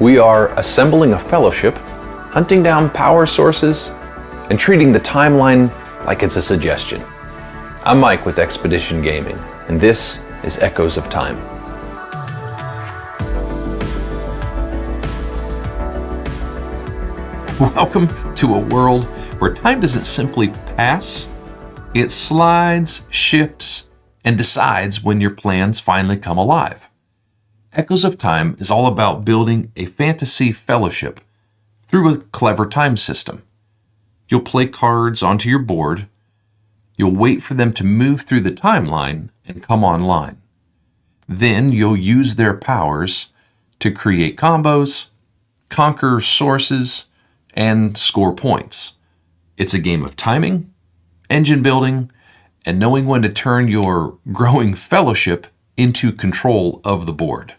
We are assembling a fellowship, hunting down power sources, and treating the timeline like it's a suggestion. I'm Mike with Expedition Gaming, and this is Echoes of Time. Welcome to a world where time doesn't simply pass, it slides, shifts, and decides when your plans finally come alive. Echoes of Time is all about building a fantasy fellowship through a clever time system. You'll play cards onto your board, you'll wait for them to move through the timeline and come online. Then you'll use their powers to create combos, conquer sources, and score points. It's a game of timing, engine building, and knowing when to turn your growing fellowship into control of the board.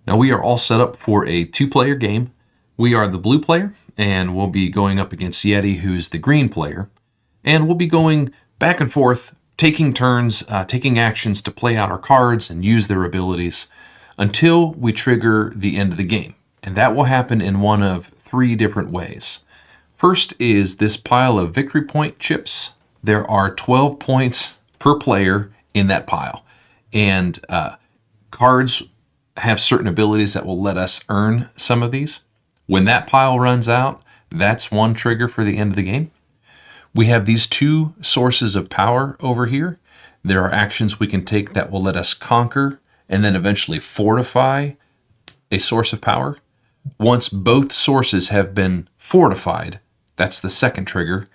Now we are all set up for a 2-player game. We are the blue player, and we'll be going up against Yeti, who's the green player. And we'll be going back and forth, taking turns, taking actions to play out our cards and use their abilities until we trigger the end of the game. And that will happen in one of 3 different ways. First is this pile of victory point chips. There are 12 points per player in that pile. And cards have certain abilities that will let us earn some of these. When that pile runs out, that's one trigger for the end of the game. We have these 2 sources of power over here. There are actions we can take that will let us conquer and then eventually fortify a source of power. Once both sources have been fortified, that's the second trigger.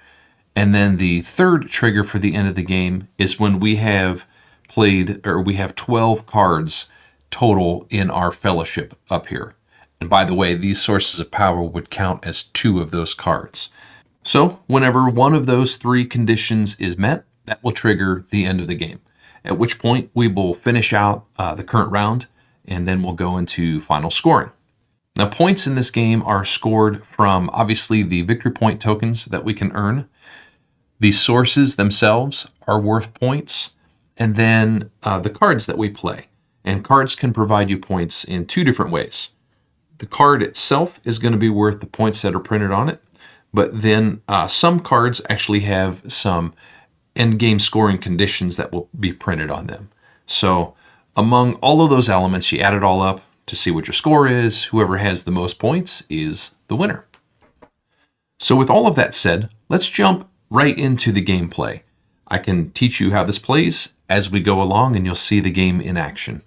And then the third trigger for the end of the game is when we have played, or we have 12 cards total in our fellowship up here. And by the way, these sources of power would count as 2 of those cards. So whenever one of those 3 conditions is met, that will trigger the end of the game. At which point we will finish out the current round, and then we'll go into final scoring. Now, points in this game are scored from, obviously, the victory point tokens that we can earn. The sources themselves are worth points, and then the cards that we play. And cards can provide you points in 2 different ways. The card itself is going to be worth the points that are printed on it, but then some cards actually have some end-game scoring conditions that will be printed on them. So among all of those elements, you add it all up to see what your score is. Whoever has the most points is the winner. So with all of that said, let's jump right into the gameplay. I can teach you how this plays as we go along, and you'll see the game in action.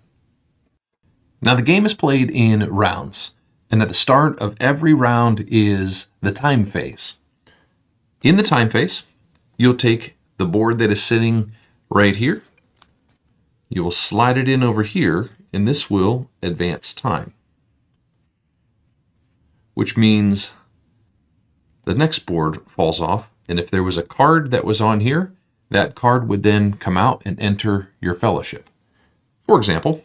Now the game is played in rounds, and at the start of every round is the time phase. In the time phase, you'll take the board that is sitting right here, you will slide it in over here, and this will advance time. Which means the next board falls off, and if there was a card that was on here, that card would then come out and enter your fellowship. For example,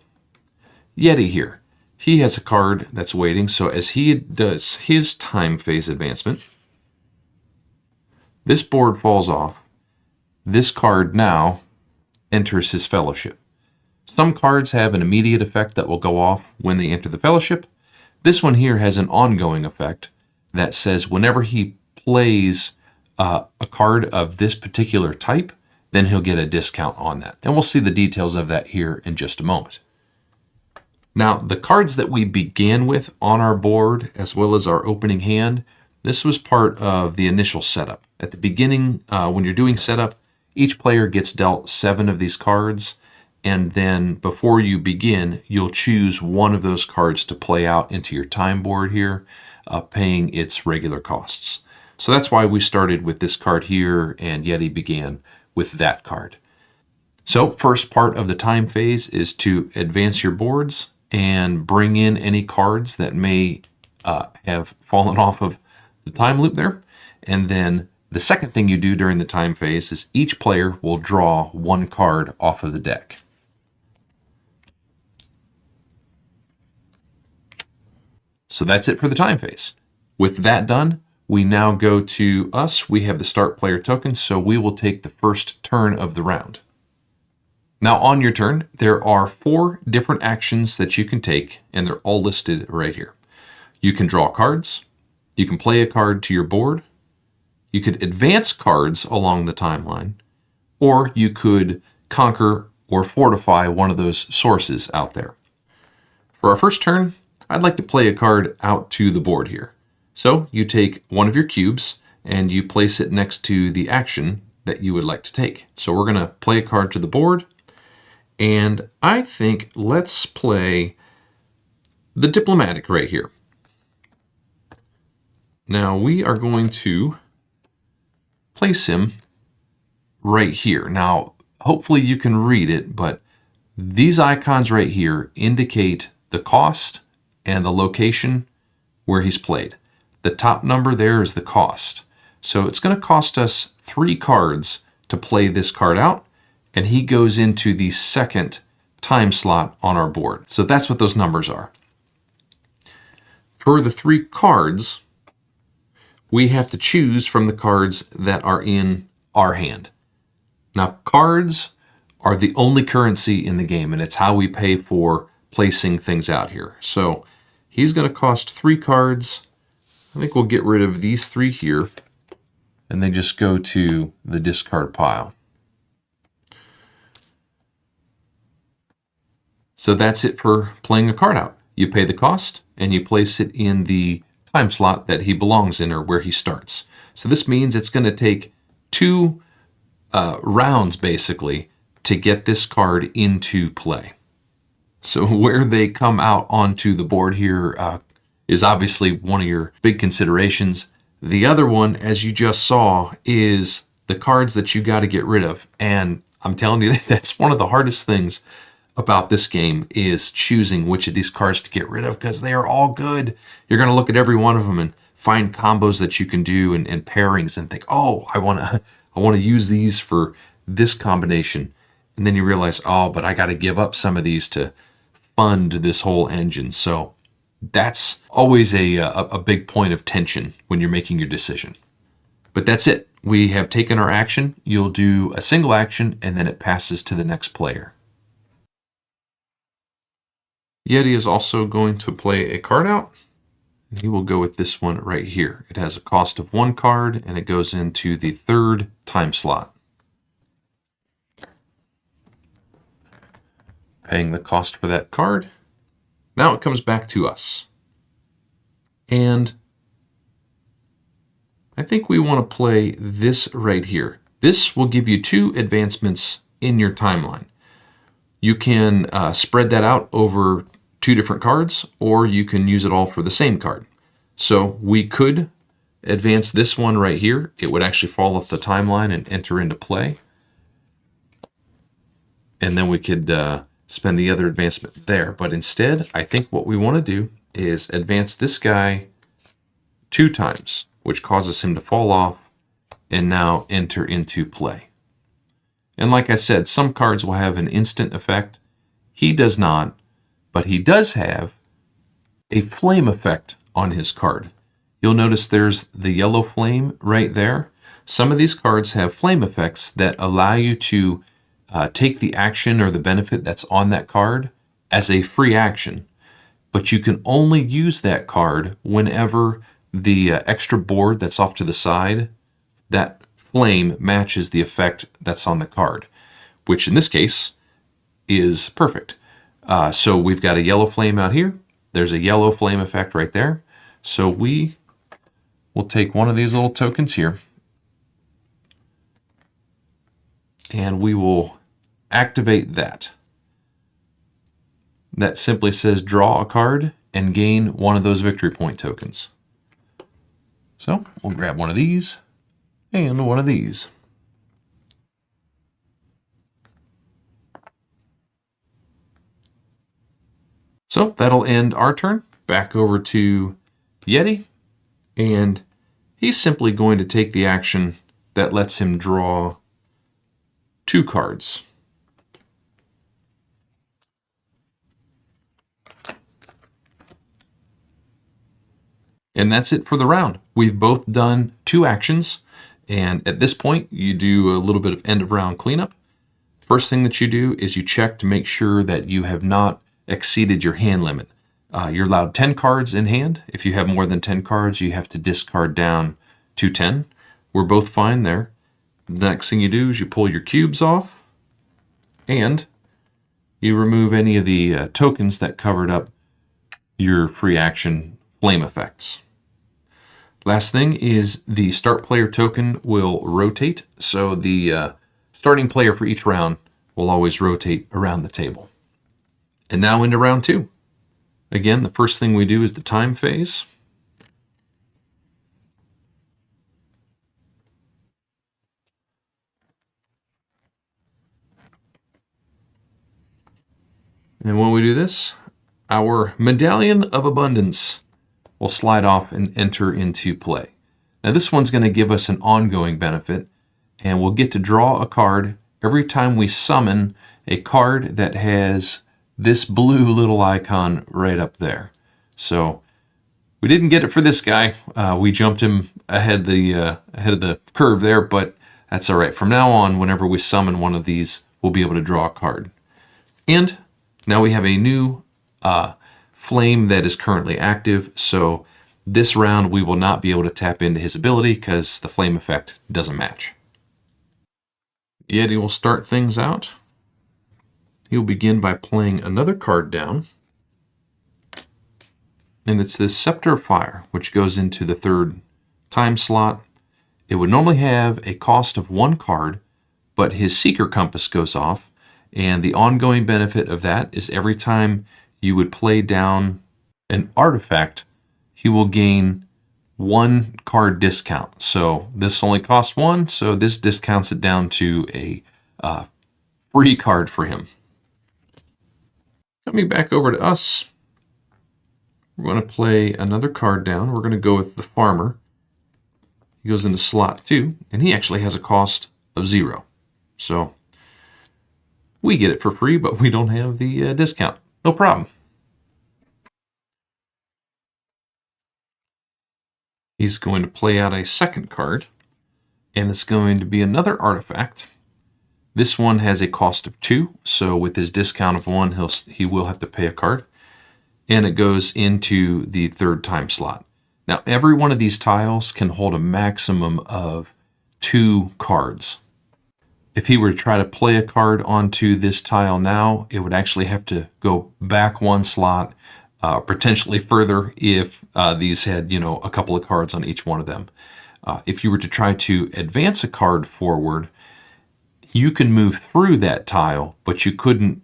Yeti here. He has a card that's waiting, so as he does his time phase advancement, this board falls off. This card now enters his fellowship. Some cards have an immediate effect that will go off when they enter the fellowship. This one here has an ongoing effect that says whenever he plays a card of this particular type, then he'll get a discount on that. And we'll see the details of that here in just a moment. Now, the cards that we began with on our board, as well as our opening hand, this was part of the initial setup. At the beginning, when you're doing setup, each player gets dealt 7 of these cards, and then before you begin, you'll choose one of those cards to play out into your time board here, paying its regular costs. So that's why we started with this card here, and Yeti began with that card. So first part of the time phase is to advance your boards and bring in any cards that may have fallen off of the time loop there. And then the second thing you do during the time phase is each player will draw 1 card off of the deck. So that's it for the time phase. With that done, we now go to us. We have the start player token, so we will take the first turn of the round. Now, on your turn, there are 4 different actions that you can take, and they're all listed right here. You can draw cards, you can play a card to your board, you could advance cards along the timeline, or you could conquer or fortify one of those sources out there. For our first turn, I'd like to play a card out to the board here. So you take one of your cubes and you place it next to the action that you would like to take. So we're going to play a card to the board. And I think let's play the Diplomatic right here. Now we are going to place him right here. Now, hopefully you can read it, but these icons right here indicate the cost and the location where he's played. The top number there is the cost. So it's going to cost us 3 cards to play this card out, and he goes into the second time slot on our board. So that's what those numbers are. For the 3 cards, we have to choose from the cards that are in our hand. Now, cards are the only currency in the game, and it's how we pay for placing things out here. So he's going to cost 3 cards. I think we'll get rid of these 3 here, and then just go to the discard pile. So that's it for playing a card out. You pay the cost, and you place it in the time slot that he belongs in or where he starts. So this means it's going to take 2 rounds, basically, to get this card into play. So where they come out onto the board here is obviously one of your big considerations. The other one, as you just saw, is the cards that you got to get rid of. And I'm telling you, that's one of the hardest things about this game, is choosing which of these cards to get rid of, because they are all good. You're going to look at every one of them and find combos that you can do and pairings and think, oh, I want to use these for this combination. And then you realize, oh, but I got to give up some of these to fund this whole engine. So that's always a big point of tension when you're making your decision. But that's it. We have taken our action. You'll do a single action, and then it passes to the next player. Yeti is also going to play a card out. And he will go with this one right here. It has a cost of 1 card, and it goes into the 3rd time slot. Paying the cost for that card. Now it comes back to us. And I think we want to play this right here. This will give you 2 advancements in your timeline. You can spread that out over 2 different cards, or you can use it all for the same card. So we could advance this one right here. It would actually fall off the timeline and enter into play. And then we could spend the other advancement there. But instead, I think what we want to do is advance this guy 2 times, which causes him to fall off and now enter into play. And like I said, some cards will have an instant effect. He does not, but he does have a flame effect on his card. You'll notice there's the yellow flame right there. Some of these cards have flame effects that allow you to take the action or the benefit that's on that card as a free action, but you can only use that card whenever the extra board that's off to the side, that flame matches the effect that's on the card, which in this case is perfect. So we've got a yellow flame out here. There's a yellow flame effect right there. So we will take one of these little tokens here, and we will activate that. That simply says draw a card and gain one of those victory point tokens. So we'll grab one of these and one of these. So that'll end our turn. Back over to Yeti, and he's simply going to take the action that lets him draw 2 cards. And that's it for the round. We've both done 2 actions, and at this point you do a little bit of end of round cleanup. First thing that you do is you check to make sure that you have not exceeded your hand limit. You're allowed 10 cards in hand. If you have more than 10 cards, you have to discard down to 10. We're both fine there. The next thing you do is you pull your cubes off and you remove any of the tokens that covered up your free action flame effects. Last thing is the start player token will rotate, so the starting player for each round will always rotate around the table. And now into round 2. Again, the first thing we do is the time phase. And when we do this, our Medallion of Abundance will slide off and enter into play. Now this one's going to give us an ongoing benefit, and we'll get to draw a card every time we summon a card that has this blue little icon right up there. So we didn't get it for this guy. We jumped him ahead of the curve there, but that's all right. From now on, whenever we summon one of these, we'll be able to draw a card. And now we have a new flame that is currently active, so this round we will not be able to tap into his ability because the flame effect doesn't match. Yeti will start things out. He'll begin by playing another card down, and it's this Scepter of Fire, which goes into the 3rd time slot. It would normally have a cost of 1 card, but his Seeker Compass goes off, and the ongoing benefit of that is every time you would play down an artifact, he will gain 1 card discount. So this only costs 1, so this discounts it down to a free card for him. Coming back over to us, we're going to play another card down. We're going to go with the Farmer. He goes into slot 2, and he actually has a cost of 0. So we get it for free, but we don't have the discount. No problem. He's going to play out a second card, and it's going to be another artifact. This one has a cost of 2, so with his discount of 1, he will have to pay a card. And it goes into the 3rd time slot. Now, every one of these tiles can hold a maximum of 2 cards. If he were to try to play a card onto this tile now, it would actually have to go back 1 slot, potentially further if these had, a couple of cards on each one of them. If you were to try to advance a card forward, you can move through that tile, but you couldn't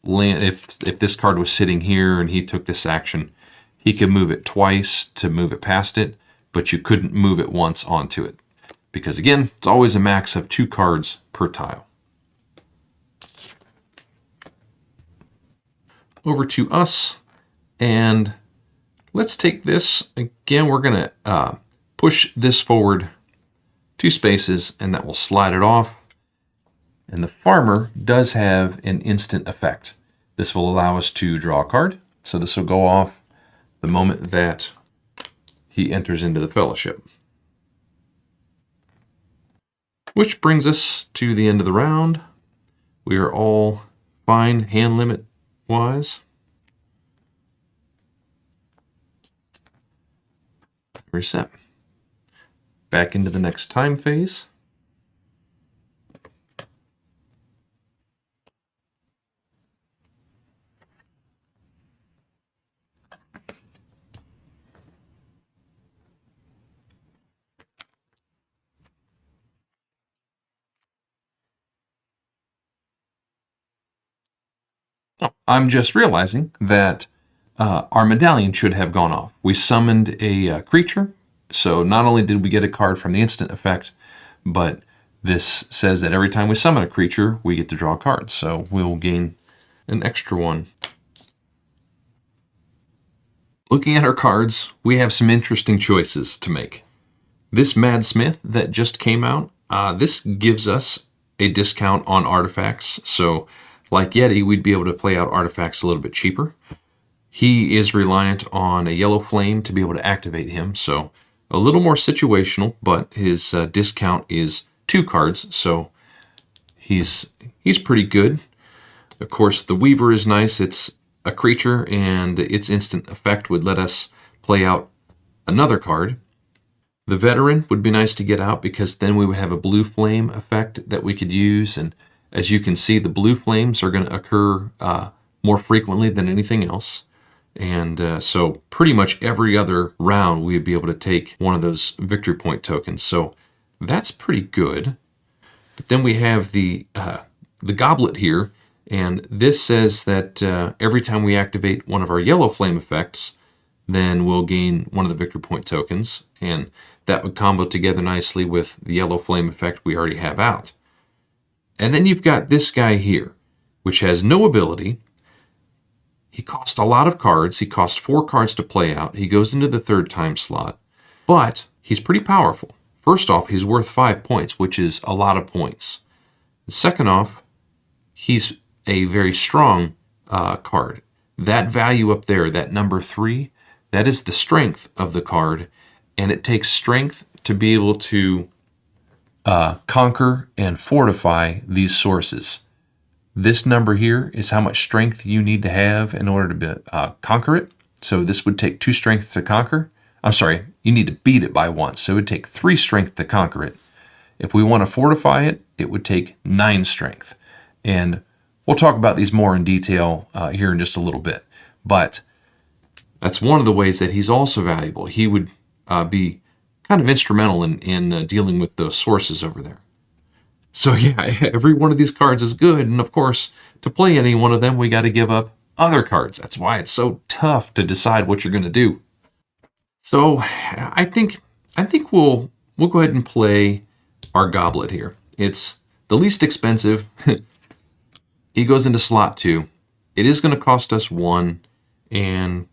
land. If this card was sitting here and he took this action, he could move it twice to move it past it, but you couldn't move it once onto it. Because again, it's always a max of 2 cards per tile. Over to us, and let's take this. Again, we're going to push this forward 2 spaces, and that will slide it off. And the Farmer does have an instant effect. This will allow us to draw a card. So this will go off the moment that he enters into the Fellowship. Which brings us to the end of the round. We are all fine hand limit wise. Reset. Back into the next time phase. Oh, I'm just realizing that our medallion should have gone off. We summoned a creature, so not only did we get a card from the instant effect, but this says that every time we summon a creature, we get to draw a card. So we'll gain an extra one. Looking at our cards, we have some interesting choices to make. This Mad Smith that just came out, this gives us a discount on artifacts. So like Yeti, we'd be able to play out artifacts a little bit cheaper. He is reliant on a yellow flame to be able to activate him, so a little more situational, but his discount is 2 cards, so he's pretty good. Of course, the Weaver is nice. It's a creature, and its instant effect would let us play out another card. The Veteran would be nice to get out because then we would have a blue flame effect that we could use. And as you can see, the blue flames are going to occur more frequently than anything else. And so pretty much every other round, we'd be able to take one of those victory point tokens. So that's pretty good. But then we have the Goblet here. And this says that every time we activate one of our yellow flame effects, then we'll gain one of the victory point tokens. And that would combo together nicely with the yellow flame effect we already have out. And then you've got this guy here, which has no ability. He costs a lot of cards. He costs 4 cards to play out. He goes into the 3rd time slot. But he's pretty powerful. First off, he's worth 5 points, which is a lot of points. And second off, he's a very strong card. That value up there, that number 3, that is the strength of the card. And it takes strength to be able to conquer and fortify these sources. This number here is how much strength you need to have in order to conquer it. So this would take 2 strength to conquer. I'm sorry, you need to beat it by 1. So it would take 3 strength to conquer it. If we want to fortify it, it would take 9 strength. And we'll talk about these more in detail here in just a little bit. But that's one of the ways that he's also valuable. He would be kind of instrumental in dealing with those sources over there. So yeah, every one of these cards is good, and of course, to play any one of them, we got to give up other cards. That's why it's so tough to decide what you're going to do. So I think we'll go ahead and play our Goblet here. It's the least expensive. He goes into slot 2. It is going to cost us 1, and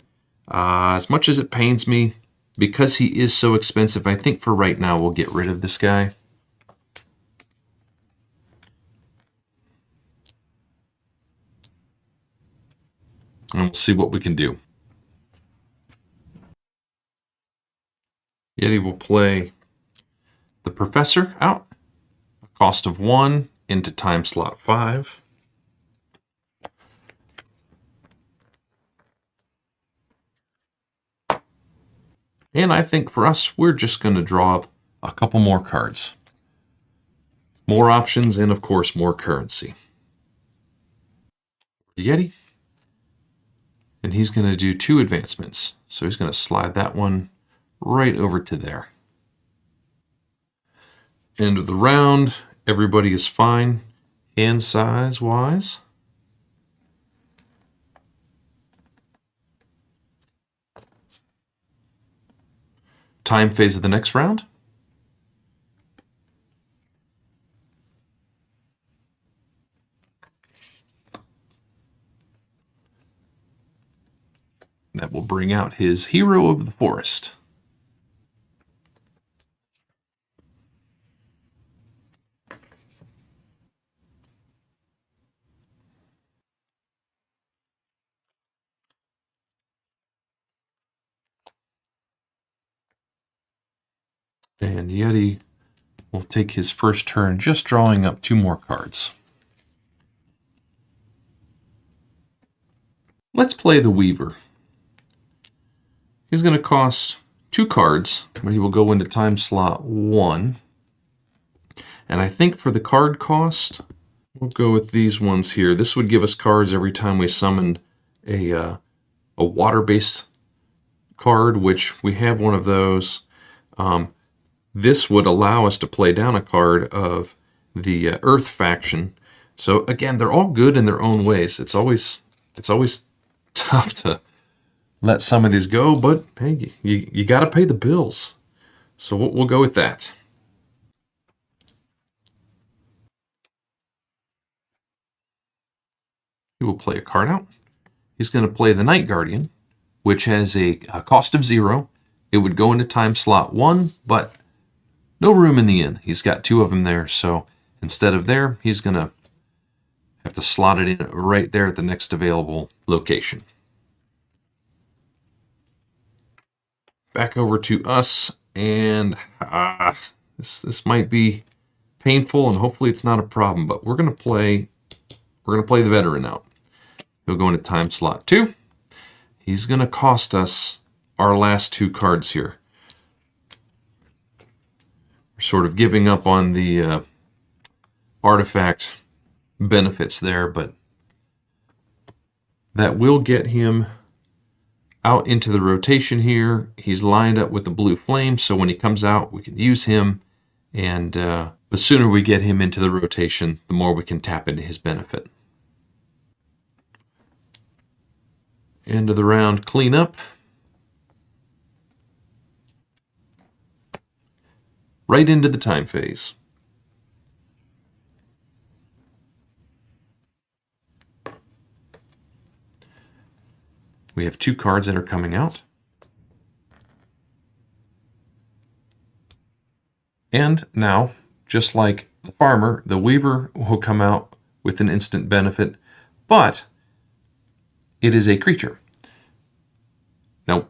as much as it pains me, because he is so expensive, I think for right now we'll get rid of this guy. And we'll see what we can do. Yeti will play the Professor out. A cost of 1 into time slot 5. And I think for us, we're just going to draw up a couple more cards. More options and, of course, more currency. Yeti. And he's going to do 2 advancements. So he's going to slide that one right over to there. End of the round. Everybody is fine, hand size wise. Time phase of the next round. That will bring out his Hero of the Forest. And Yeti will take his first turn just drawing up 2 more cards. Let's play the Weaver. He's going to cost 2 cards, but he will go into time slot 1. And I think for the card cost, we'll go with these ones here. This would give us cards every time we summoned a water-based card, which we have one of those. This would allow us to play down a card of the Earth faction. So again, they're all good in their own ways. It's always tough to let some of these go, but hey, you got to pay the bills. So we'll go with that. He will play a card out. He's going to play the Night Guardian, which has a cost of 0. It would go into time slot 1, but no room in the inn. He's got 2 of them there, so instead of there, he's going to have to slot it in right there at the next available location. Back over to us, and this might be painful, and hopefully it's not a problem, but we're going to play the veteran out. He'll go into time slot 2. He's going to cost us our last 2 cards here. We're sort of giving up on the artifact benefits there, but that will get him out into the rotation here. He's lined up with the blue flame, so when he comes out, we can use him. And the sooner we get him into the rotation, the more we can tap into his benefit. End of the round cleanup. Right into the time phase. We have 2 cards that are coming out. And now, just like the farmer, the weaver will come out with an instant benefit, but it is a creature. Now,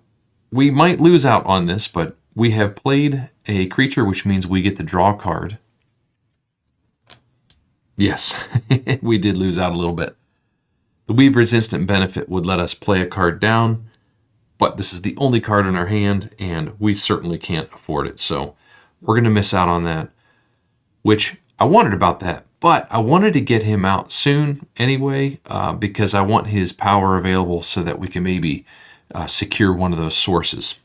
we might lose out on this, but we have played a creature, which means we get to draw a card. Yes, we did lose out a little bit. The Weaver's instant benefit would let us play a card down, but this is the only card in our hand, and we certainly can't afford it, so we're going to miss out on that, which I wanted about that, but I wanted to get him out soon anyway, because I want his power available so that we can maybe secure one of those sources.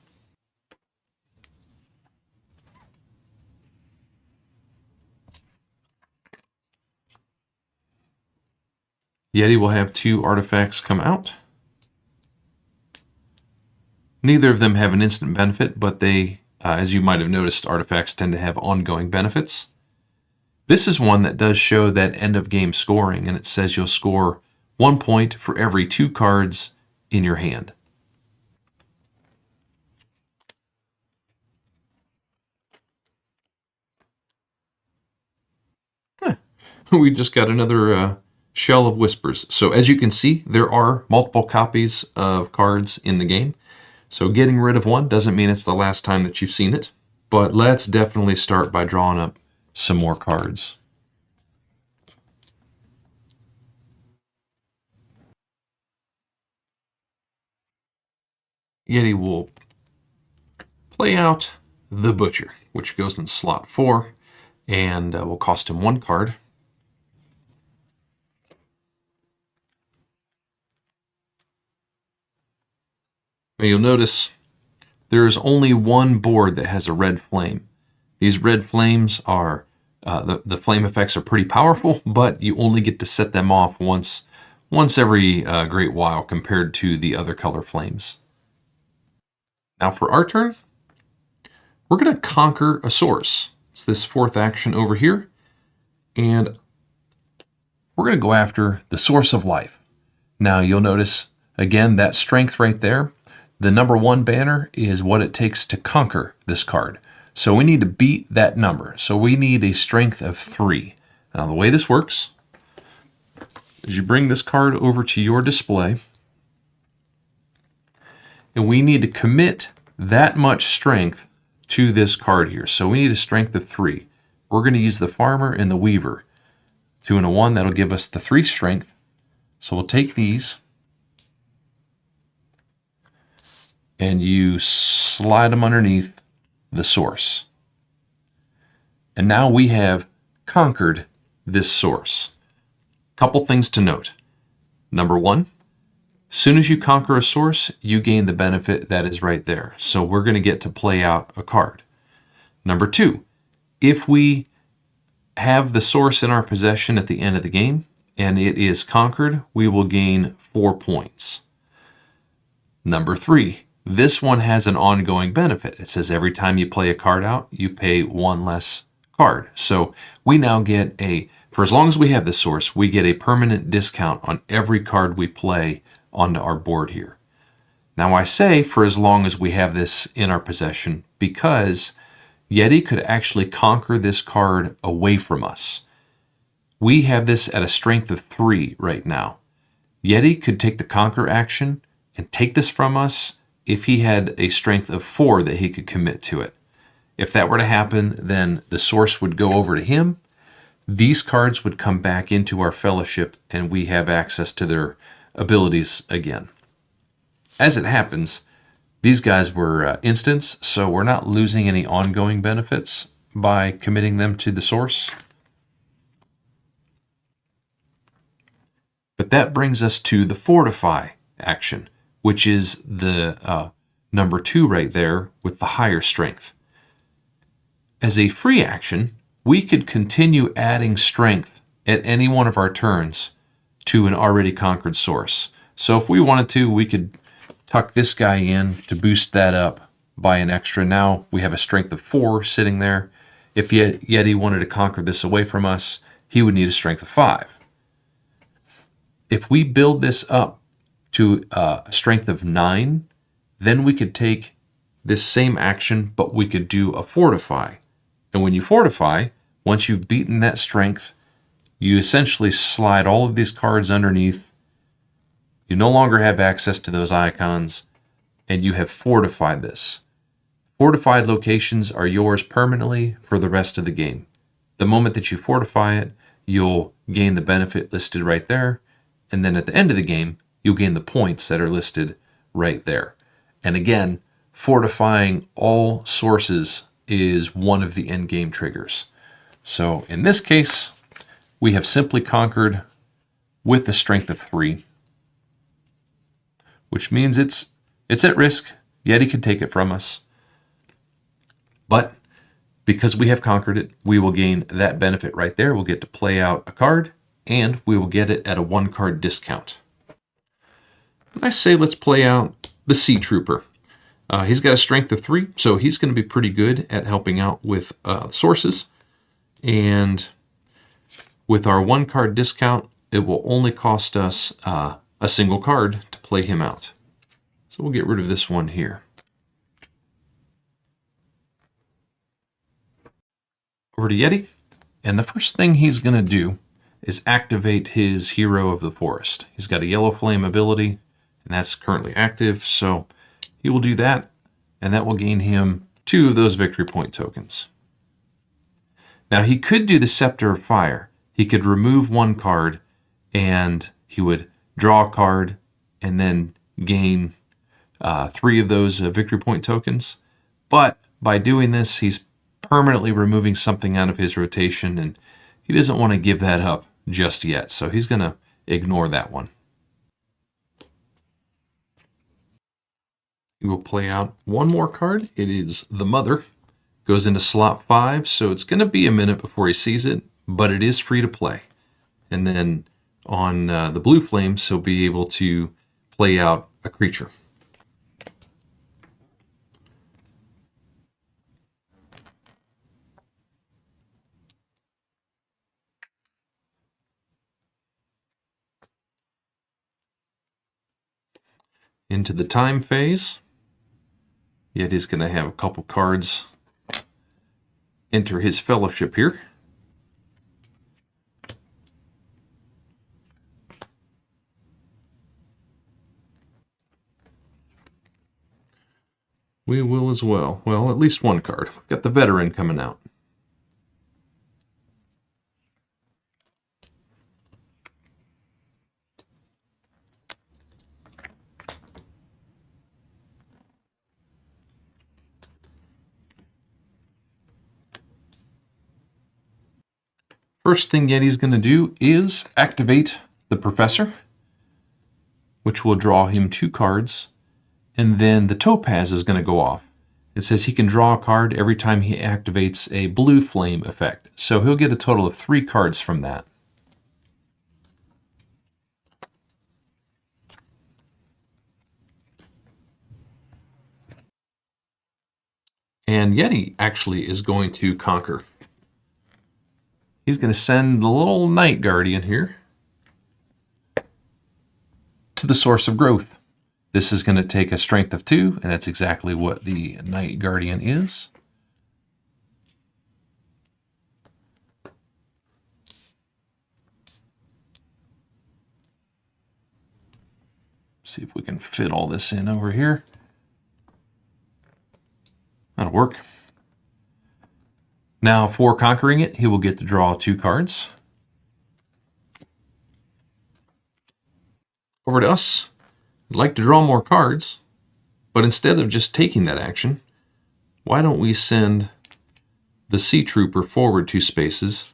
Yeti will have 2 artifacts come out. Neither of them have an instant benefit, but they, as you might have noticed, artifacts tend to have ongoing benefits. This is one that does show that end of game scoring, and it says you'll score 1 point for every 2 cards in your hand. We just got another Shell of Whispers. So as you can see, there are multiple copies of cards in the game. So getting rid of one doesn't mean it's the last time that you've seen it. But let's definitely start by drawing up some more cards. Yeti will play out the Butcher, which goes in slot 4, and will cost him 1 card. Now you'll notice there is only one board that has a red flame. These red flames are, the flame effects are pretty powerful, but you only get to set them off once every great while compared to the other color flames. Now for our turn, we're going to conquer a source. It's this 4th action over here, and we're going to go after the source of life. Now you'll notice, again, that strength right there. The number 1 banner is what it takes to conquer this card. So we need to beat that number. So we need a strength of 3. Now the way this works is you bring this card over to your display, and we need to commit that much strength to this card here. So we need a strength of 3. We're going to use the Farmer and the Weaver. 2 and a 1, that'll give us the 3 strength. So we'll take these, and you slide them underneath the source. And now we have conquered this source. Couple things to note. Number 1, as soon as you conquer a source, you gain the benefit that is right there. So we're going to get to play out a card. Number 2, if we have the source in our possession at the end of the game, and it is conquered, we will gain 4 points. Number 3, this one has an ongoing benefit. It says every time you play a card out, you pay 1 less card. So we now get for as long as we have this source, we get a permanent discount on every card we play onto our board here. Now I say for as long as we have this in our possession because Yeti could actually conquer this card away from us. We have this at a strength of 3 right now. Yeti could take the conquer action and take this from us if he had a strength of 4 that he could commit to it. If that were to happen, then the source would go over to him, these cards would come back into our fellowship and we have access to their abilities again. As it happens, these guys were instants, so we're not losing any ongoing benefits by committing them to the source. But that brings us to the Fortify action, which is the number 2 right there with the higher strength. As a free action, we could continue adding strength at any one of our turns to an already conquered source. So if we wanted to, we could tuck this guy in to boost that up by an extra. Now we have a strength of 4 sitting there. If Yeti wanted to conquer this away from us, he would need a strength of 5. If we build this up to a strength of 9, then we could take this same action, but we could do a Fortify. And when you Fortify, once you've beaten that strength, you essentially slide all of these cards underneath. You no longer have access to those icons, and you have fortified this. Fortified locations are yours permanently for the rest of the game. The moment that you fortify it, you'll gain the benefit listed right there, and then at the end of the game, you'll gain the points that are listed right there. And again, fortifying all sources is one of the endgame triggers. So in this case, we have simply conquered with the strength of 3, which means it's at risk. Yeti can take it from us. But because we have conquered it, we will gain that benefit right there. We'll get to play out a card, and we will get it at a 1-card discount. And I say let's play out the Sea Trooper. He's got a strength of 3, so he's going to be pretty good at helping out with sources. And with our 1-card discount, it will only cost us a single card to play him out. So we'll get rid of this one here. Over to Yeti, and the first thing he's going to do is activate his Hero of the Forest. He's got a Yellow Flame ability, and that's currently active, so he will do that, and that will gain him 2 of those victory point tokens. Now he could do the Scepter of Fire. He could remove 1 card, and he would draw a card, and then gain 3 of those victory point tokens. But by doing this, he's permanently removing something out of his rotation, and he doesn't want to give that up just yet, so he's going to ignore that one. We will play out 1 more card. It is the Mother. Goes into slot 5, so it's going to be a minute before he sees it, but it is free to play. And then on the Blue Flames, he'll be able to play out a creature. Into the time phase. Yet he's going to have a couple cards enter his fellowship here. We will as well. Well, at least 1 card. We've got the Veteran coming out. First thing Yeti's going to do is activate the Professor, which will draw him 2 cards, and then the Topaz is going to go off. It says he can draw a card every time he activates a Blue Flame effect, so he'll get a total of 3 cards from that. And Yeti actually is going to conquer. He's going to send the little Night Guardian here to the Source of Growth. This is going to take a strength of 2, and that's exactly what the Night Guardian is. See if we can fit all this in over here. That'll work. Now, for conquering it, he will get to draw 2 cards. Over to us. I'd like to draw more cards, but instead of just taking that action, why don't we send the Sea Trooper forward 2 spaces,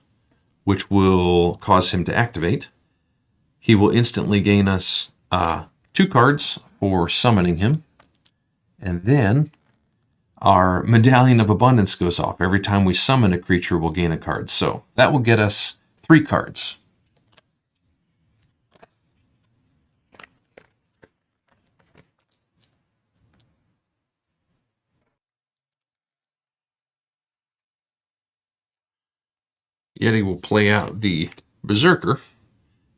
which will cause him to activate. He will instantly gain us 2 cards for summoning him, and then our Medallion of Abundance goes off. Every time we summon a creature, we'll gain a card. So that will get us 3 cards. Yeti will play out the Berserker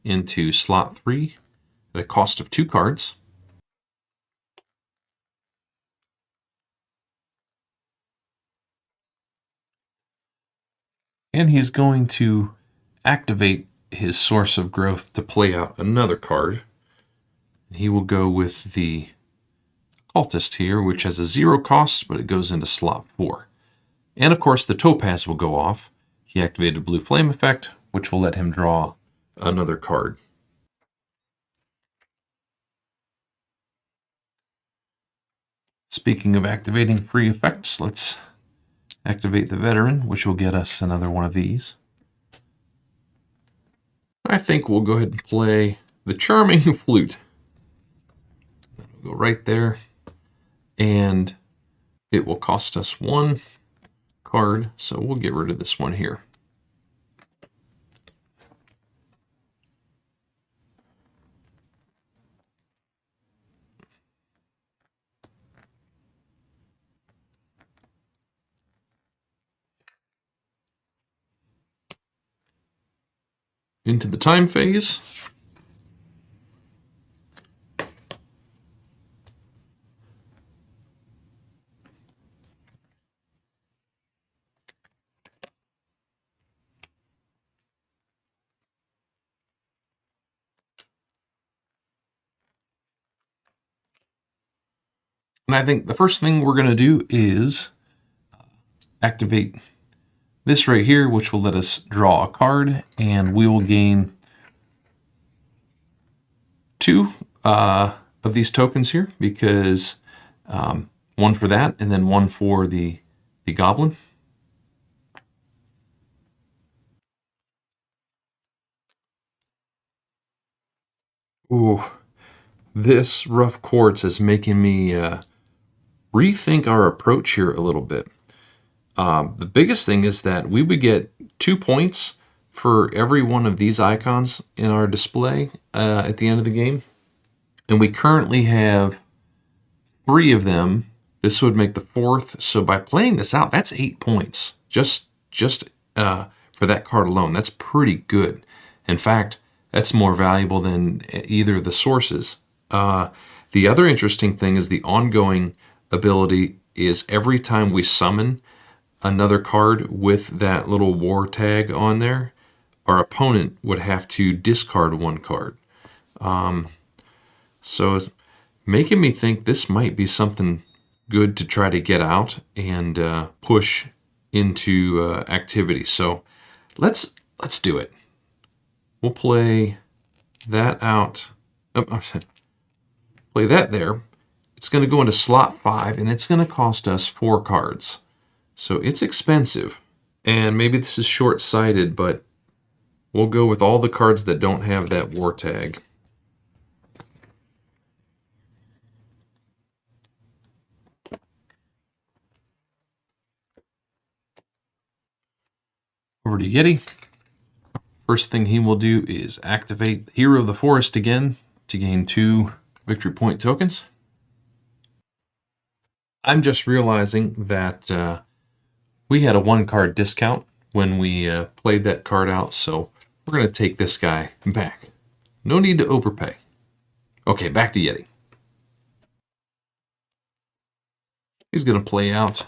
into slot 3 at a cost of 2 cards. And he's going to activate his Source of Growth to play out another card. He will go with the Cultist here, which has a 0 cost, but it goes into slot 4. And of course, the Topaz will go off. He activated Blue Flame effect, which will let him draw another card. Speaking of activating free effects, let's activate the Veteran, which will get us another one of these. I think we'll go ahead and play the Charming Flute. Go right there, and it will cost us 1 card, so we'll get rid of this one here. Into the time phase. And I think the first thing we're going to do is activate this right here, which will let us draw a card, and we will gain 2 of these tokens here, because 1 for that, and then 1 for the Goblin. Ooh, this rough quartz is making me rethink our approach here a little bit. The biggest thing is that we would get 2 points for every one of these icons in our display at the end of the game. And we currently have 3 of them. This would make the 4th. So by playing this out, that's 8 points. Just for that card alone. That's pretty good. In fact, that's more valuable than either of the sources. The other interesting thing is the ongoing ability is every time we summon another card with that little war tag on there, our opponent would have to discard 1 card. So it's making me think this might be something good to try to get out and push into activity. So let's do it. We'll play that out. Play that there. It's going to go into slot 5, and it's going to cost us 4 cards. So it's expensive. And maybe this is short-sighted, but we'll go with all the cards that don't have that war tag. Over to Yeti. First thing he will do is activate Hero of the Forest again to gain 2 victory point tokens. I'm just realizing that we had a 1 card discount when we played that card out, so we're going to take this guy back. No need to overpay. Okay, back to Yeti. He's going to play out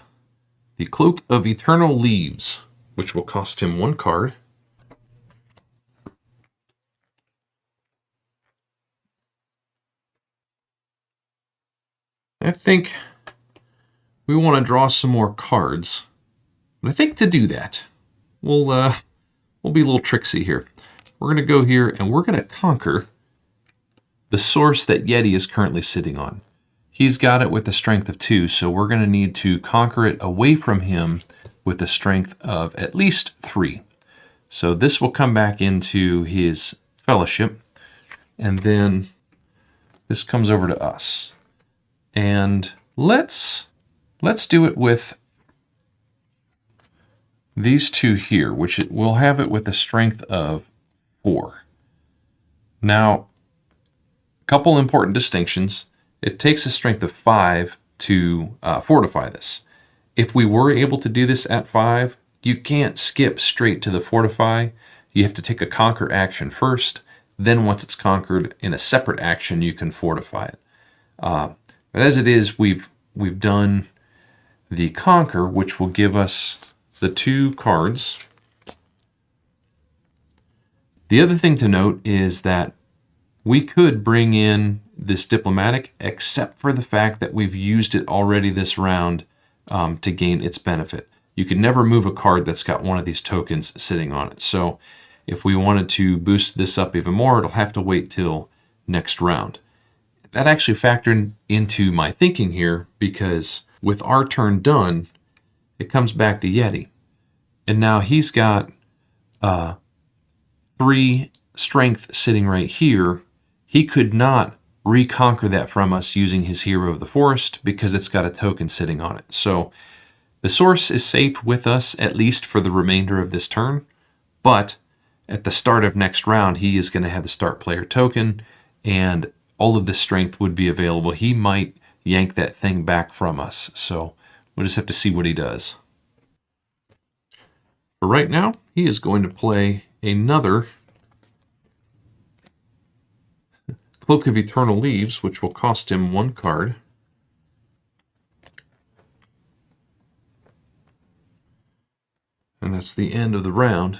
the Cloak of Eternal Leaves, which will cost him 1 card. I think we want to draw some more cards. But I think to do that, we'll be a little tricksy here. We're going to go here and we're going to conquer the source that Yeti is currently sitting on. He's got it with a strength of 2, so we're going to need to conquer it away from him with a strength of at least 3. So this will come back into his fellowship, and then this comes over to us. And let's do it with these two here, which we'll have it with a strength of 4. Now, a couple important distinctions. It takes a strength of 5 to fortify this. If we were able to do this at 5, you can't skip straight to the fortify. You have to take a conquer action first. Then once it's conquered in a separate action, you can fortify it. But as it is, we've done the conquer, which will give us the 2 cards. The other thing to note is that we could bring in this diplomatic, except for the fact that we've used it already this round to gain its benefit. You can never move a card that's got one of these tokens sitting on it. So if we wanted to boost this up even more, it'll have to wait till next round. That actually factored into my thinking here, because with our turn done, it comes back to Yeti. And now he's got 3 strength sitting right here. He could not reconquer that from us using his Hero of the Forest because it's got a token sitting on it. So the source is safe with us, at least for the remainder of this turn, but at the start of next round, he is going to have the start player token, and all of this strength would be available. He might yank that thing back from us, so we'll just have to see what he does. For right now, he is going to play another Cloak of Eternal Leaves, which will cost him 1 card. And that's the end of the round.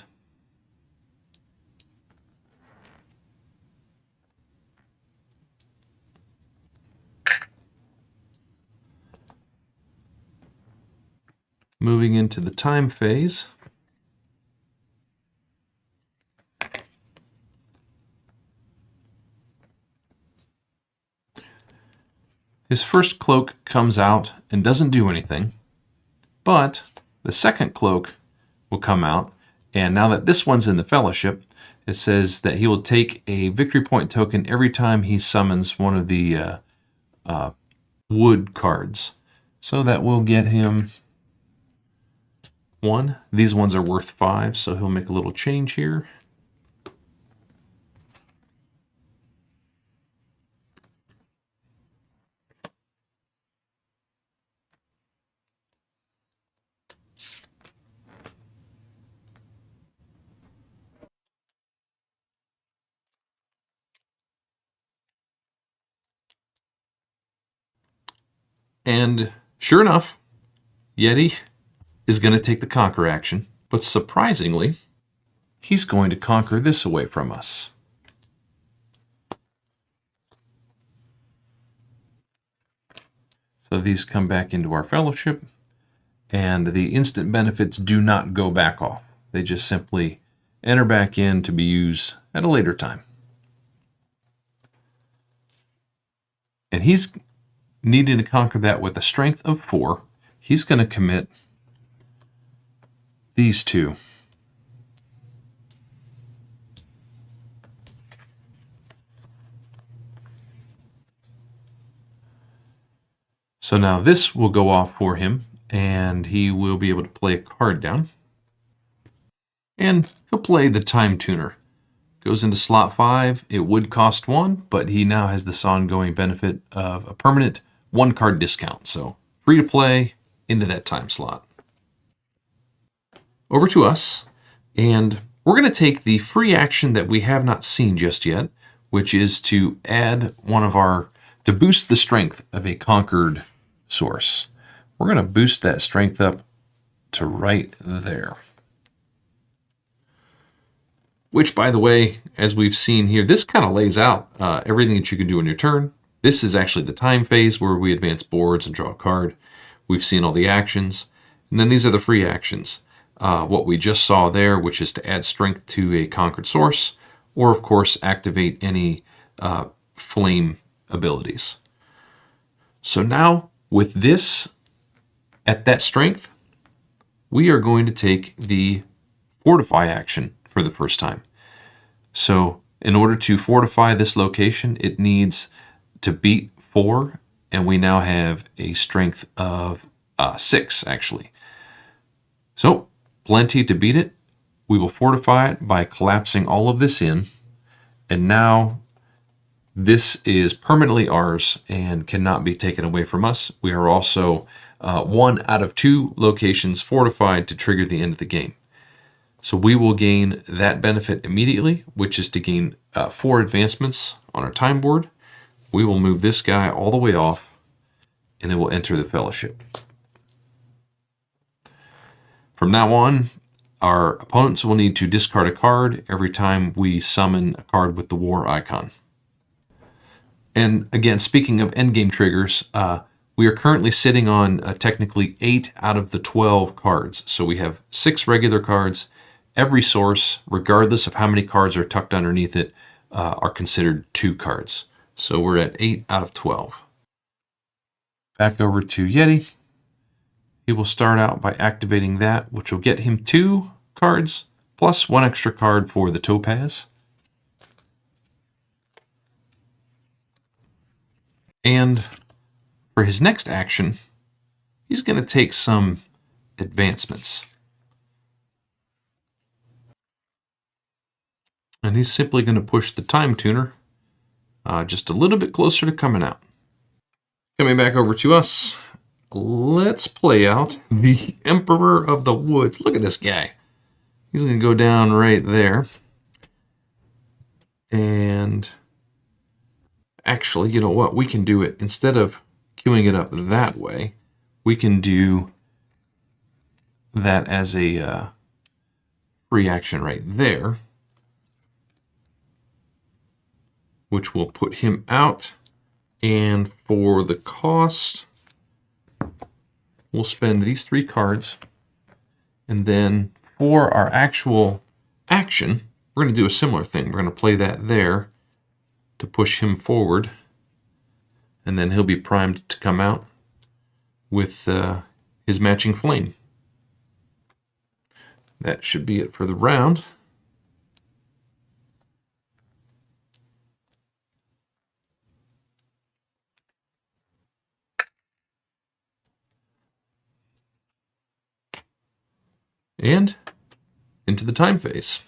Moving into the time phase. His first cloak comes out and doesn't do anything, but the second cloak will come out, and now that this one's in the fellowship, it says that he will take a victory point token every time he summons one of the wood cards. So that will get him 1. These ones are worth 5, so he'll make a little change here. And sure enough, Yeti is going to take the conquer action, but surprisingly, he's going to conquer this away from us. So these come back into our fellowship, and the instant benefits do not go back off. They just simply enter back in to be used at a later time. And he's needing to conquer that with a strength of 4. He's going to commit these 2. So now this will go off for him, and he will be able to play a card down. And he'll play the Time Tuner. Goes into slot 5. It would cost 1, but he now has this ongoing benefit of a permanent 1-card discount. So free to play into that time slot. Over to us, and we're going to take the free action that we have not seen just yet, which is to add to boost the strength of a conquered source. We're going to boost that strength up to right there. Which, by the way, as we've seen here, this kind of lays out everything that you can do on your turn. This is actually the time phase where we advance boards and draw a card. We've seen all the actions. And then these are the free actions. What we just saw there, which is to add strength to a conquered source, or of course activate any flame abilities. So now with this at that strength, we are going to take the fortify action for the first time. So in order to fortify this location, it needs to beat 4, and we now have a strength of 6 actually. So plenty to beat it. We will fortify it by collapsing all of this in, and now this is permanently ours and cannot be taken away from us. We are also 1 out of 2 locations fortified to trigger the end of the game. So we will gain that benefit immediately, which is to gain 4 advancements on our time board. We will move this guy all the way off, and it will enter the fellowship. From now on, our opponents will need to discard a card every time we summon a card with the war icon. And again, speaking of endgame triggers, we are currently sitting on technically 8 out of the 12 cards. So we have 6 regular cards. Every source, regardless of how many cards are tucked underneath it, are considered 2 cards. So we're at 8 out of 12. Back over to Yeti. He will start out by activating that, which will get him 2 cards, plus 1 extra card for the Topaz. And for his next action, he's going to take some advancements. And he's simply going to push the Time Tuner just a little bit closer to coming out. Coming back over to us, let's play out the Emperor of the Woods. Look at this guy. He's going to go down right there. And actually, you know what? We can do it. Instead of queuing it up that way, we can do that as a free action right there, which will put him out. And for the cost, we'll spend these 3 cards. And then for our actual action, we're going to do a similar thing. We're going to play that there to push him forward. And then he'll be primed to come out with his matching flame. That should be it for the round. And into the time phase.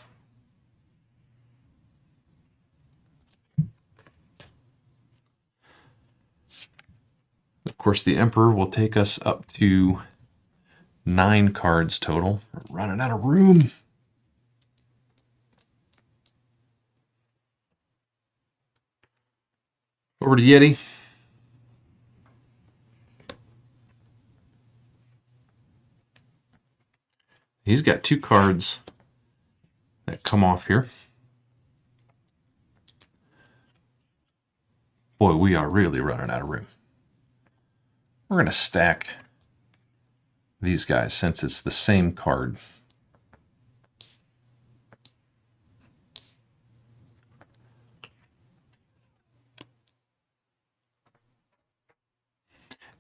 Of course, the Emperor will take us up to 9 cards total. We're running out of room. Over to Yeti. He's got 2 cards that come off here. Boy, we are really running out of room. We're going to stack these guys since it's the same card.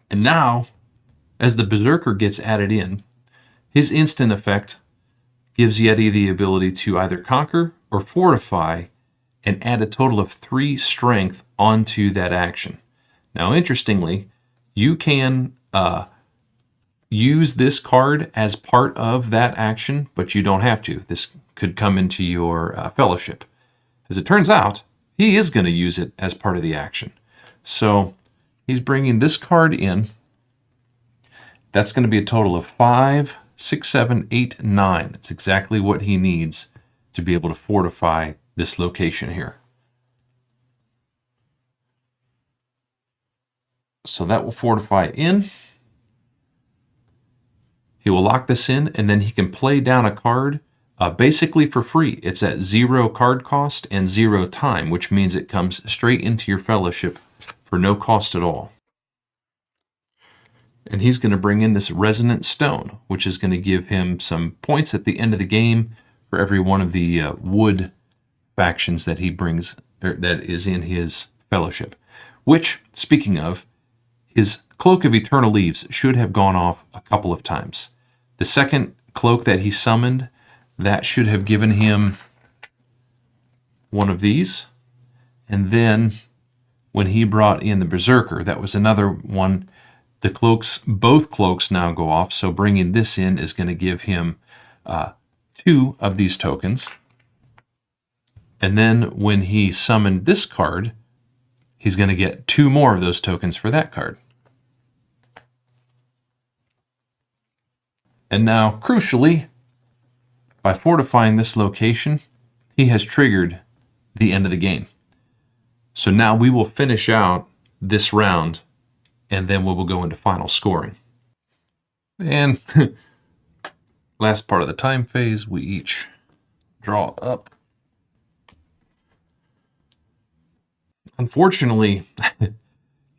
And now, as the Berserker gets added in, his instant effect gives Yeti the ability to either conquer or fortify and add a total of 3 strength onto that action. Now, interestingly, you can use this card as part of that action, but you don't have to. This could come into your fellowship. As it turns out, he is going to use it as part of the action. So he's bringing this card in. That's going to be a total of 5, 6, 7, 8, 9. That's exactly what he needs to be able to fortify this location here. So that will fortify in. He will lock this in, and then he can play down a card basically for free. It's at 0 card cost and 0 time, which means it comes straight into your fellowship for no cost at all. And he's going to bring in this Resonant Stone, which is going to give him some points at the end of the game for every one of the wood factions that he brings, or that is in his fellowship. Which, speaking of, his Cloak of Eternal Leaves should have gone off a couple of times. The second cloak that he summoned, that should have given him one of these. And then when he brought in the Berserker, that was another one. The cloaks, both cloaks now go off, so bringing this in is going to give him 2 of these tokens. And then when he summoned this card, he's going to get 2 more of those tokens for that card. And now, crucially, by fortifying this location, he has triggered the end of the game. So now we will finish out this round, and then we will go into final scoring. And last part of the time phase, we each draw up. Unfortunately,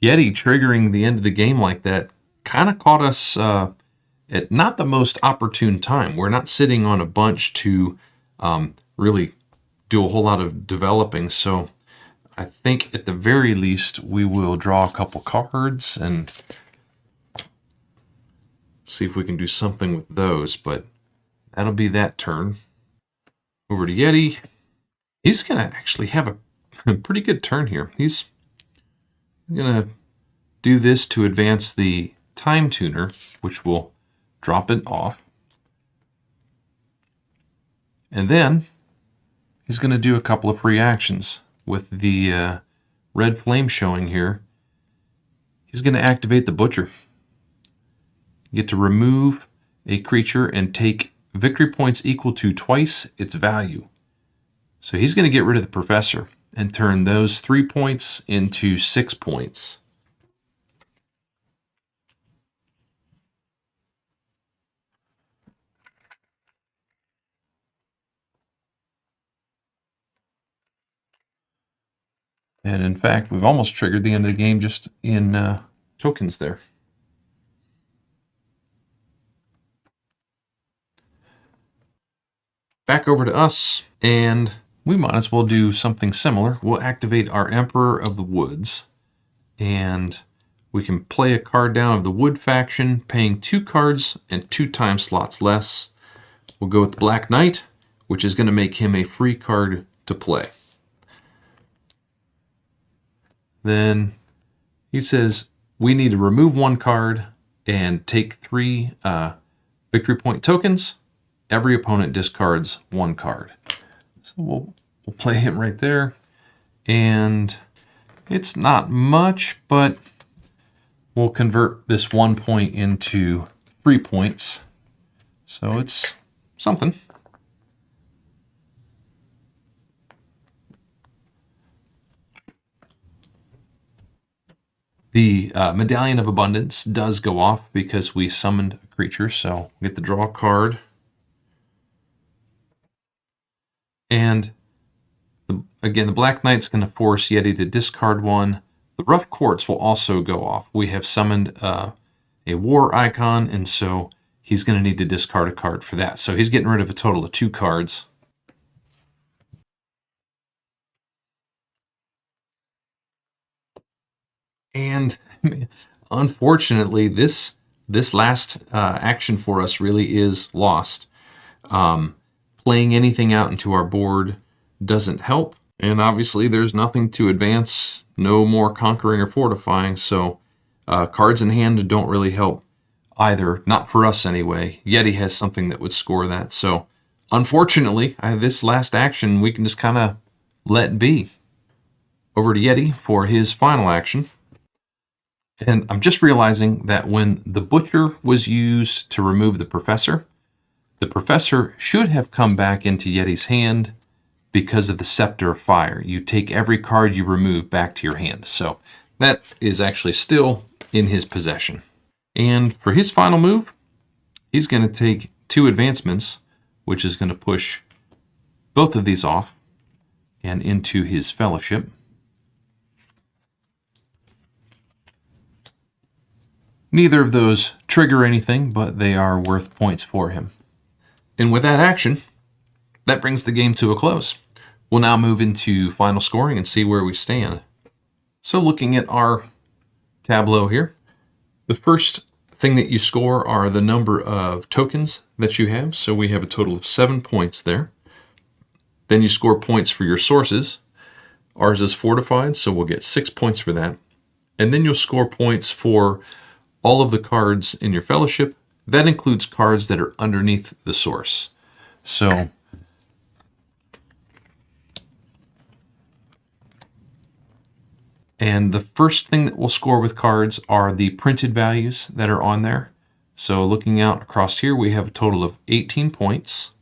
Yeti triggering the end of the game like that kind of caught us at not the most opportune time. We're not sitting on a bunch to really do a whole lot of developing, so I think at the very least we will draw a couple cards and see if we can do something with those, but that'll be that turn. Over to Yeti. He's going to actually have a pretty good turn here. He's going to do this to advance the Time Tuner, which will drop it off. And then he's going to do a couple of free actions. With the red flame showing here, he's going to activate the Butcher. You get to remove a creature and take victory points equal to twice its value. So he's going to get rid of the Professor and turn those 3 points into 6 points. And in fact, we've almost triggered the end of the game just in tokens there. Back over to us, and we might as well do something similar. We'll activate our Emperor of the Woods, and we can play a card down of the Wood faction, paying 2 cards and 2 time slots less. We'll go with the Black Knight, which is going to make him a free card to play. Then he says we need to remove 1 card and take 3 victory point tokens. Every opponent discards 1 card. So we'll play him right there. And it's not much, but we'll convert this 1 point into 3 points. So it's something. The Medallion of Abundance does go off because we summoned a creature, so we get to draw a card. And again, the Black Knight's going to force Yeti to discard 1. The Rough Quartz will also go off. We have summoned a war icon, and so he's going to need to discard a card for that. So he's getting rid of a total of 2 cards. And unfortunately, this last action for us really is lost. Playing anything out into our board doesn't help. And obviously, there's nothing to advance, no more conquering or fortifying. So cards in hand don't really help either. Not for us anyway. Yeti has something that would score that. So unfortunately, this last action, we can just kind of let be. Over to Yeti for his final action. And I'm just realizing that when the Butcher was used to remove the Professor should have come back into Yeti's hand because of the Scepter of Fire. You take every card you remove back to your hand. So that is actually still in his possession. And for his final move, he's going to take 2 advancements, which is going to push both of these off and into his fellowship. Neither of those trigger anything, but they are worth points for him. And with that action, that brings the game to a close. We'll now move into final scoring and see where we stand. So looking at our tableau here, the first thing that you score are the number of tokens that you have. So we have a total of 7 points there. Then you score points for your sources. Ours is fortified, so we'll get 6 points for that. And then you'll score points for all of the cards in your fellowship. That includes cards that are underneath the source. So and the first thing that we'll score with cards are the printed values that are on there. So looking out across here, we have a total of 18 points.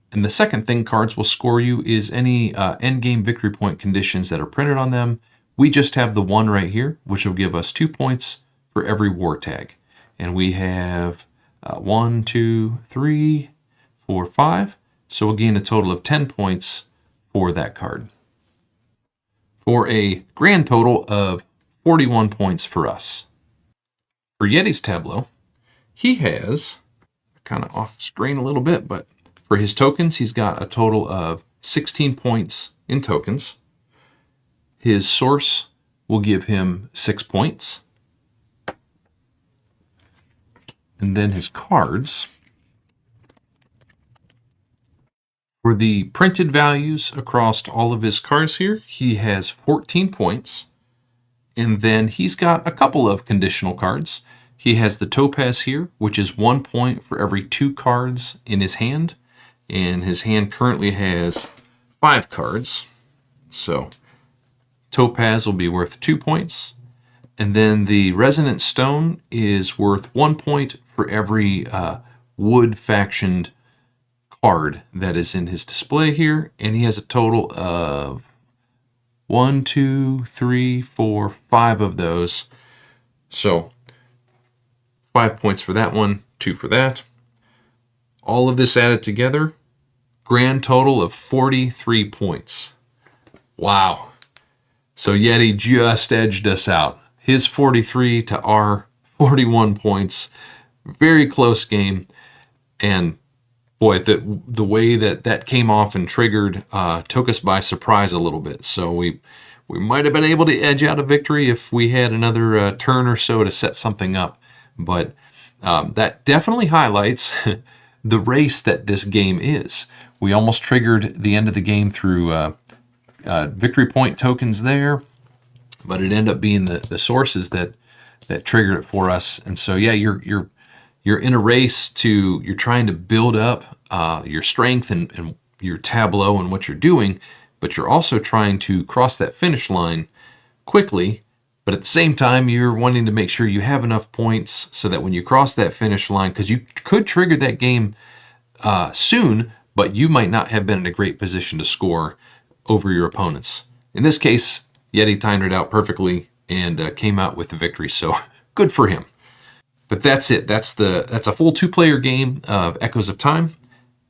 And the second thing cards will score you is any endgame victory point conditions that are printed on them. We just have the one right here, which will give us 2 points for every war tag. And we have 1, 2, 3, 4, 5. So we'll gain a total of 10 points for that card, for a grand total of 41 points for us. For Yeti's tableau, he has, kind of off screen a little bit, but for his tokens, he's got a total of 16 points in tokens. His source will give him 6 points. And then his cards, for the printed values across all of his cards here, he has 14 points. And then he's got a couple of conditional cards. He has the topaz here, which is 1 point for every 2 cards in his hand. And his hand currently has 5 cards. So topaz will be worth 2 points. And then the resonant stone is worth 1 point for every wood-factioned card that is in his display here. And he has a total of 1, 2, 3, 4, 5 of those. So 5 points for that one, 2 for that. All of this added together, grand total of 43 points. Wow. So Yeti just edged us out. His 43 to our 41 points. Very close game. And boy, the way that came off and triggered took us by surprise a little bit. So we might have been able to edge out a victory if we had another turn or so to set something up. But that definitely highlights the race that this game is. We almost triggered the end of the game through victory point tokens there, but it ended up being the sources that triggered it for us. And so yeah, you're in a race you're trying to build up your strength and your tableau and what you're doing, but you're also trying to cross that finish line quickly. But at the same time, you're wanting to make sure you have enough points so that when you cross that finish line, because you could trigger that game soon, but you might not have been in a great position to score over your opponents. In this case, Yeti timed it out perfectly and came out with the victory, so good for him. But that's it. That's a full 2-player game of Echoes of Time.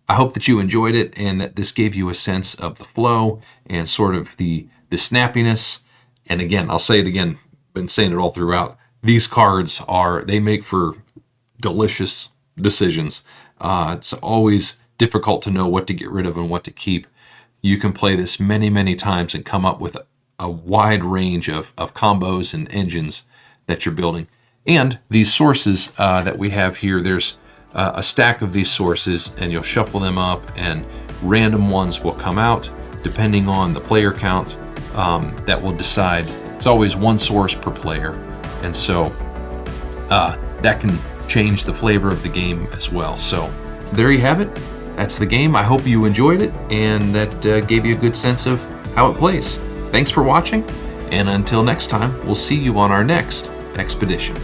I hope that you enjoyed it and that this gave you a sense of the flow and sort of the snappiness. And again, I'll say it again, been saying it all throughout. These cards they make for delicious decisions. It's always difficult to know what to get rid of and what to keep. You can play this many, many times and come up with a wide range of combos and engines that you're building. And these sources that we have here, there's a stack of these sources, and you'll shuffle them up, and random ones will come out depending on the player count. That will decide. It's always 1 source per player, and so that can change the flavor of the game as well. So there you have it. That's the game. I hope you enjoyed it, and that gave you a good sense of how it plays. Thanks for watching, and until next time, we'll see you on our next expedition.